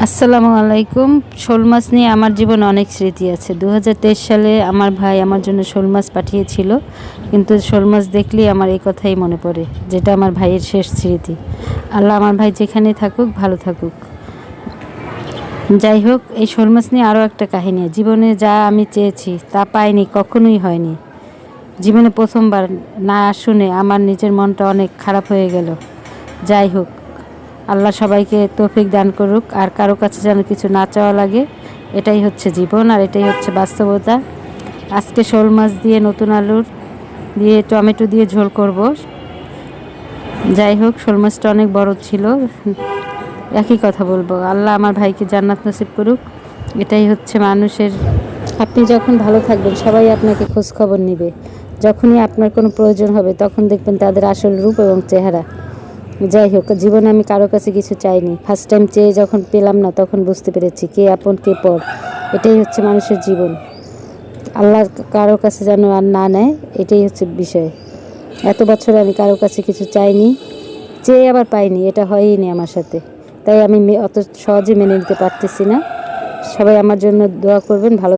আসসালামু আলাইকুম। শোল মাছ নিয়ে আমার জীবনে অনেক স্মৃতি আছে। 2023 সালে আমার ভাই আমার জন্য শোল মাছ পাঠিয়েছিল, কিন্তু শোল মাছ দেখলেই আমার এই কথাই মনে পড়ে, যেটা আমার ভাইয়ের শেষ স্মৃতি। আল্লাহ আমার ভাই যেখানেই থাকুক ভালো থাকুক। যাই হোক, এই শোল মাছ নিয়ে আরও একটা কাহিনী। জীবনে যা আমি চেয়েছি তা পাইনি, কখনোই হয়নি। জীবনে প্রথমবার না শুনে আমার নিজের মনটা অনেক খারাপ হয়ে গেল। যাই হোক, আল্লাহ সবাইকে তৌফিক দান করুক, আর কারো কাছে যেন কিছু না চাওয়া লাগে। এটাই হচ্ছে জীবন, আর এটাই হচ্ছে বাস্তবতা। আজকে শোল মাছ দিয়ে নতুন আলুর দিয়ে টমেটো দিয়ে ঝোল করব। যাই হোক, শোল মাছটা অনেক বড় ছিল। একই কথা বলবো, আল্লাহ আমার ভাইকে জান্নাত নসিব করুক। এটাই হচ্ছে মানুষের। আপনি যখন ভালো থাকবেন সবাই আপনাকে খোঁজ খবর নেবে। যখনই আপনার কোনো প্রয়োজন হবে তখন দেখবেন তাদের আসল রূপ এবং চেহারা। যাই হোক, জীবনে আমি কারো কাছে কিছু চাইনি। ফার্স্ট টাইম চেয়ে যখন পেলাম না, তখন বুঝতে পেরেছি কে আপন কে পর। এটাই হচ্ছে মানুষের জীবন। আল্লাহ কারো কাছে যেন আর না নেয়, এটাই হচ্ছে বিষয়। এত বছরে আমি কারো কাছে কিছু চাইনি, চেয়ে আবার পাইনি, এটা হয়ইনি আমার সাথে। তাই আমি অত সহজে মেনে নিতে পারতেছি না। সবাই আমার জন্য দোয়া করবেন। ভালো